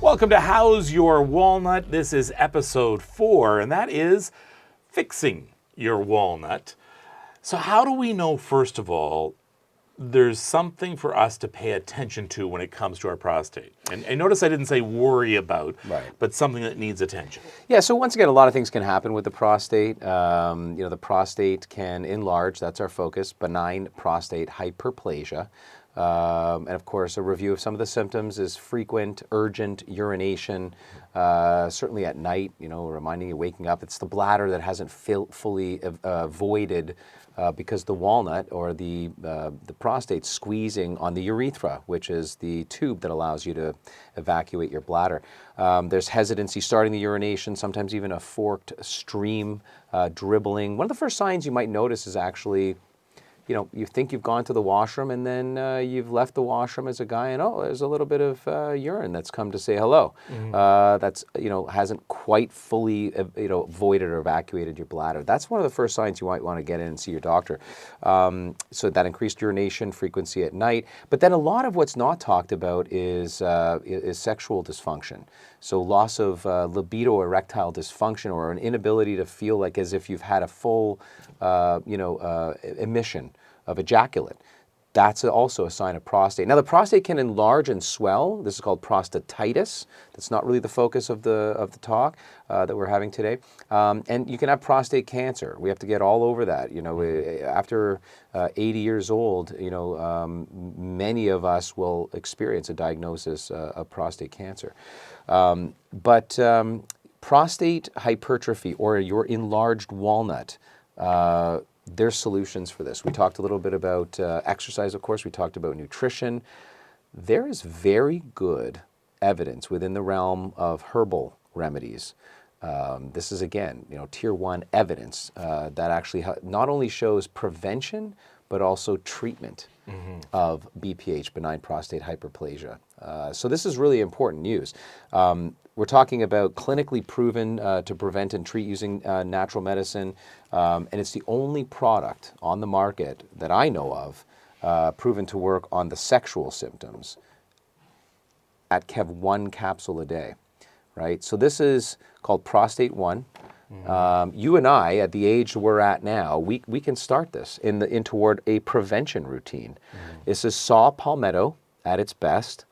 Welcome to How's Your Walnut? This is episode 4, and that is fixing your walnut. So how do we know, first of all, there's something for us to pay attention to when it comes to our prostate? And notice I didn't say worry about, but something that needs attention. Yeah, so once again, a lot of things can happen with the prostate. The prostate can enlarge, that's our focus, benign prostate hyperplasia. And of course, a review of some of the symptoms is frequent, urgent urination, certainly at night, reminding you waking up. It's the bladder that hasn't fully voided because the walnut or the prostate squeezing on the urethra, which is the tube that allows you to evacuate your bladder. There's hesitancy starting the urination, sometimes even a forked stream, dribbling. One of the first signs you might notice is actually you think you've gone to the washroom and then you've left the washroom as a guy and there's a little bit of urine that's come to say hello. That's, hasn't quite fully, voided or evacuated your bladder. That's one of the first signs you might want to get in and see your doctor. So that increased urination frequency at night. But then a lot of what's not talked about is sexual dysfunction. So loss of libido, erectile dysfunction, or an inability to feel like as if you've had a full, emission of ejaculate. That's also a sign of prostate. Now, the prostate can enlarge and swell. This is called prostatitis. That's not really the focus of the talk that we're having today. And you can have prostate cancer. We have to get all over that. After 80 years old, many of us will experience a diagnosis of prostate cancer. But prostate hypertrophy or your enlarged walnut, there's solutions for this. We talked a little bit about exercise, of course. We talked about nutrition. There is very good evidence within the realm of herbal remedies. This is, again, tier 1 evidence that actually not only shows prevention, but also treatment of BPH, benign prostate hyperplasia. So this is really important news. We're talking about clinically proven to prevent and treat using natural medicine, and it's the only product on the market that I know of proven to work on the sexual symptoms at 1 capsule a day, right? So this is called Prostate 1. You and I, at the age we're at now, we can start this in toward a prevention routine. This is saw palmetto at its best.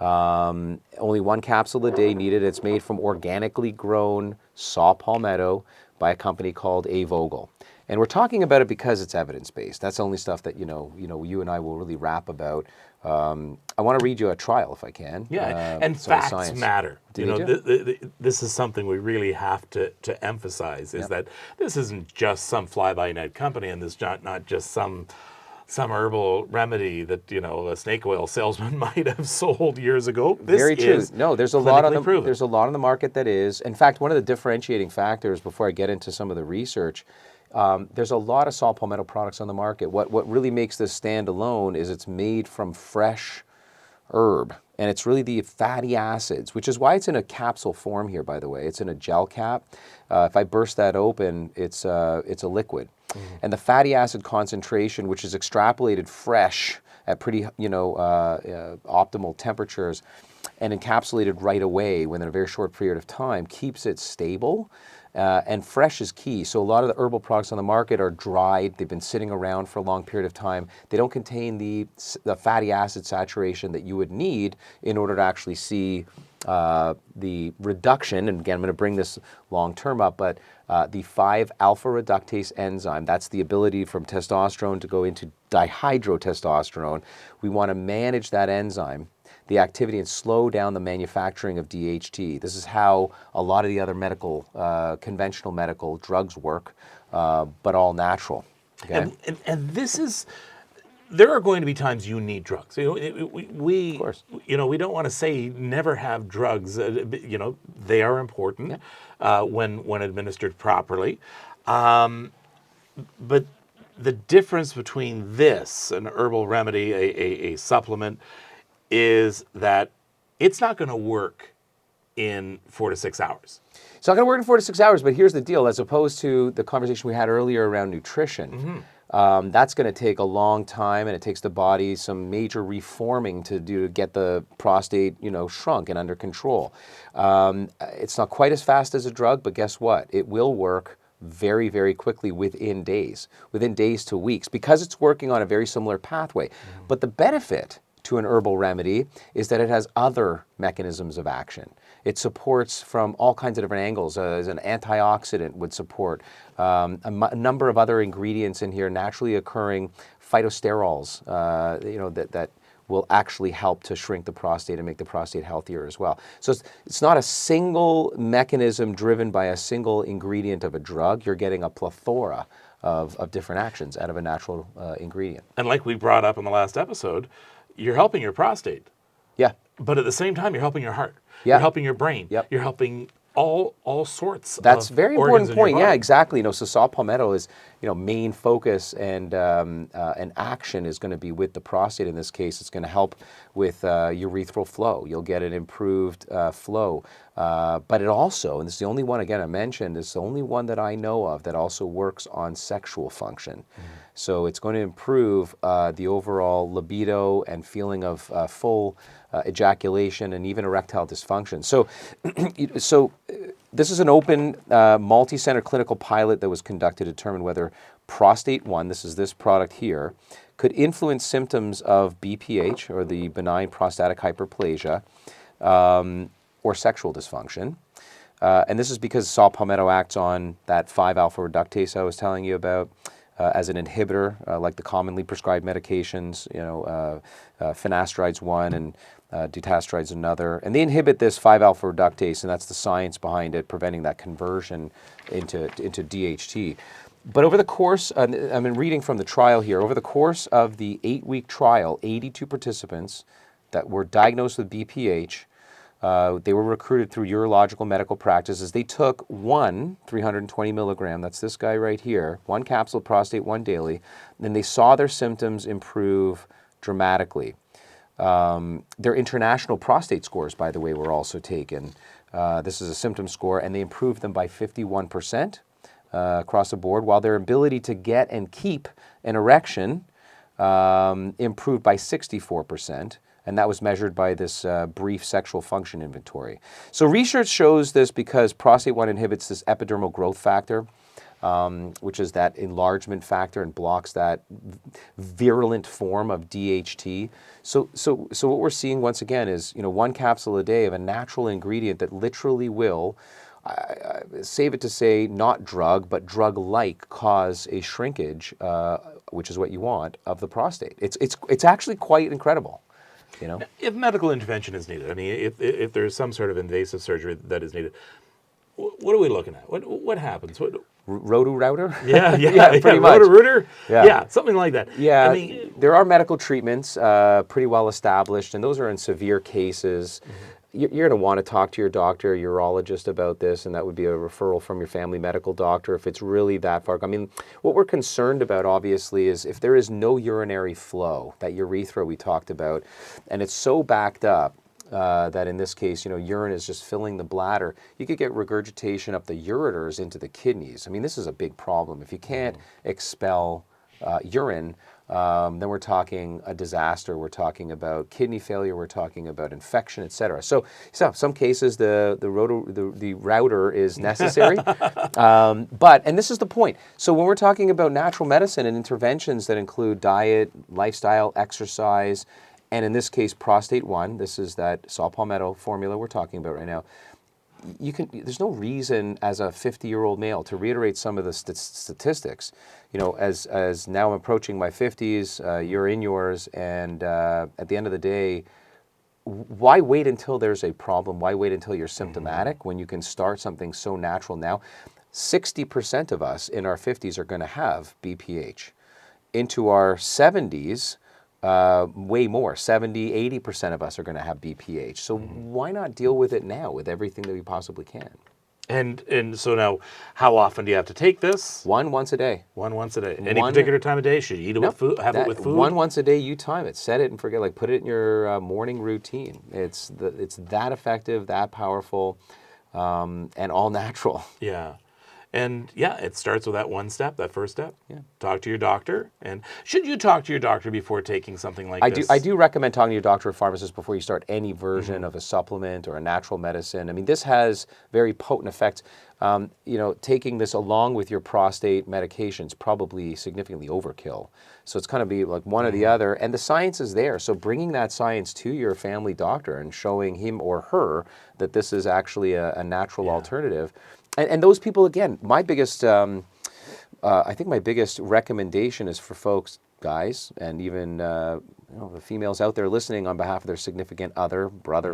Only 1 capsule a day needed. It's made from organically grown saw palmetto by a company called Vogel. And we're talking about it because it's evidence-based. That's the only stuff that you and I will really rap about. I want to read you a trial if I can. Yeah, and facts matter. This is something we really have to emphasize, is that this isn't just some fly-by-night company, and this is not just some herbal remedy that a snake oil salesman might have sold years ago. This Very true. No, there's a lot on the proven. There's a lot on the market that is. In fact, one of the differentiating factors, before I get into some of the research, there's a lot of saw palmetto products on the market. What really makes this stand alone is it's made from fresh herb, and it's really the fatty acids, which is why it's in a capsule form here, by the way. It's in a gel cap. If I burst that open, it's a liquid. And the fatty acid concentration, which is extrapolated fresh at pretty, optimal temperatures and encapsulated right away within a very short period of time, keeps it stable. And fresh is key. So a lot of the herbal products on the market are dried. They've been sitting around for a long period of time. They don't contain the fatty acid saturation that you would need in order to actually see the reduction. And again, I'm going to bring this long term up, but the 5-alpha reductase enzyme, that's the ability from testosterone to go into dihydrotestosterone. We want to manage that enzyme, the activity, and slow down the manufacturing of DHT. This is how a lot of the other medical, conventional medical drugs work, but all natural. Okay? And this is, there are going to be times you need drugs. We of course. We don't want to say never have drugs. They are important when administered properly. But the difference between this, an herbal remedy, a supplement, is that it's not going to work in 4 to 6 hours. It's not going to work in 4 to 6 hours, but here's the deal. As opposed to the conversation we had earlier around nutrition, That's going to take a long time, and it takes the body some major reforming to do to get the prostate, shrunk and under control. It's not quite as fast as a drug, but guess what? It will work very, very quickly within days to weeks, because it's working on a very similar pathway. But the benefit to an herbal remedy is that it has other mechanisms of action. It supports from all kinds of different angles. As an antioxidant would support a number of other ingredients in here, naturally occurring phytosterols, that will actually help to shrink the prostate and make the prostate healthier as well. So it's not a single mechanism driven by a single ingredient of a drug. You're getting a plethora of different actions out of a natural ingredient. And like we brought up in the last episode, you're helping your prostate. Yeah. But at the same time, you're helping your heart. Yeah. You're helping your brain. Yep. You're helping all sorts That's of very organs important in your point. Yeah, body. exactly. So saw palmetto is, main focus and action is going to be with the prostate. In this case, it's going to help with urethral flow. You'll get an improved flow. But it also, and this is the only one, again, I mentioned, it's the only one that I know of that also works on sexual function. So it's going to improve the overall libido and feeling of full ejaculation and even erectile dysfunction. So this is an open, multi-center clinical pilot that was conducted to determine whether Prostate 1, this is this product here, could influence symptoms of BPH, or the benign prostatic hyperplasia, or sexual dysfunction. And this is because saw palmetto acts on that 5-alpha reductase I was telling you about as an inhibitor, like the commonly prescribed medications, finasteride's one and dutasteride another. And they inhibit this 5-alpha reductase, and that's the science behind it, preventing that conversion into DHT. But over the course, I'm reading from the trial here, over the course of the 8-week trial, 82 participants that were diagnosed with BPH, they were recruited through urological medical practices. They took one 320 milligram, that's this guy right here, one capsule Prostate 1 daily, and they saw their symptoms improve dramatically. Their international prostate scores, by the way, were also taken. This is a symptom score, and they improved them by 51% across the board, while their ability to get and keep an erection improved by 64%. And that was measured by this brief sexual function inventory. So research shows this because Prostate 1 inhibits this epidermal growth factor, which is that enlargement factor, and blocks that virulent form of DHT. So what we're seeing once again is, one capsule a day of a natural ingredient that literally will, save it to say, not drug, but drug-like, cause a shrinkage, which is what you want, of the prostate. It's actually quite incredible. If medical intervention is needed, if there's some sort of invasive surgery that is needed, what are we looking at? What happens? Roto-router? Yeah, pretty much. Roto-rooter? Yeah, something like that. Yeah, there are medical treatments pretty well established, and those are in severe cases. You're going to want to talk to your doctor, your urologist about this, and that would be a referral from your family medical doctor if it's really that far. What we're concerned about, obviously, is if there is no urinary flow, that urethra we talked about, and it's so backed up that in this case, urine is just filling the bladder, you could get regurgitation up the ureters into the kidneys. This is a big problem. If you can't expel urine, then we're talking a disaster. We're talking about kidney failure. We're talking about infection, etc. So some cases the router is necessary. And this is the point. So when we're talking about natural medicine and interventions that include diet, lifestyle, exercise, and in this case, Prostate 1, this is that saw palmetto formula we're talking about right now. There's no reason as a 50-year-old male, to reiterate some of the statistics, as now I'm approaching my 50s, you're in yours, and at the end of the day, why wait until there's a problem? Why wait until you're symptomatic when you can start something so natural now? 60% of us in our 50s are going to have BPH. Into our 70s, way more, 70, 80% of us are going to have BPH. So why not deal with it now with everything that we possibly can? And so now, how often do you have to take this? Once a day. Once a day. Any particular time of day? Should you eat it with food? Have it with food? Once a day, you time it. Set it and forget. Like, put it in your morning routine. It's that effective, that powerful, and all natural. Yeah. And yeah, it starts with that one step, that first step. Yeah. Talk to your doctor. And should you talk to your doctor before taking something like this? I do recommend talking to your doctor or pharmacist before you start any version of a supplement or a natural medicine. I mean, this has very potent effects. Taking this along with your prostate medications probably significantly overkill. So it's kind of be like one or the other. And the science is there. So bringing that science to your family doctor and showing him or her that this is actually a natural alternative. And those people, again, my biggest, I think my biggest recommendation is for folks, guys, and even the females out there listening on behalf of their significant other, brother,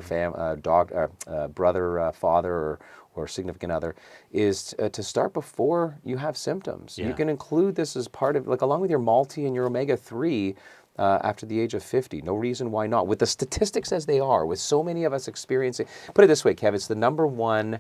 brother, father, or significant other, is to start before you have symptoms. Yeah. You can include this as part of, like, along with your multi and your omega-3 after the age of 50. No reason why not. With the statistics as they are, with so many of us experiencing, put it this way, Kev, it's the number one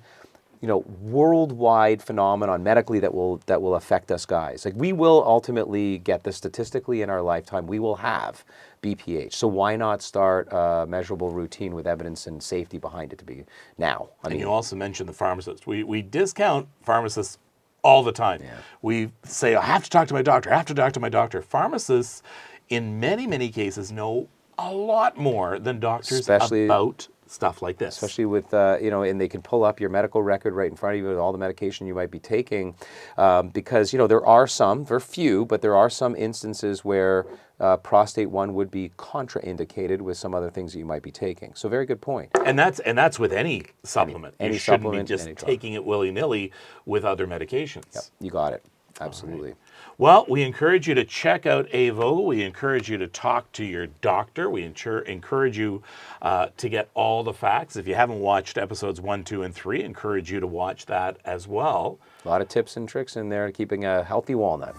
worldwide phenomenon medically that will affect us guys. Like, we will ultimately get this statistically in our lifetime. We will have BPH. So why not start a measurable routine with evidence and safety behind it to be now? And you also mentioned the pharmacist. We discount pharmacists all the time. Yeah. We say, I have to talk to my doctor. I have to talk to my doctor. Pharmacists, in many, many cases, know a lot more than doctors about stuff like this. Especially with, and they can pull up your medical record right in front of you with all the medication you might be taking, because, there are some, they're few, but there are some instances where prostate 1 would be contraindicated with some other things that you might be taking. So very good point. And that's with any supplement. Any you shouldn't supplement, be just taking it willy-nilly with other medications. Yep, you got it. Absolutely. Right. Well, we encourage you to check out AVO. We encourage you to talk to your doctor. We encourage you to get all the facts. If you haven't watched episodes 1, 2, and 3, encourage you to watch that as well. A lot of tips and tricks in there, keeping a healthy walnut.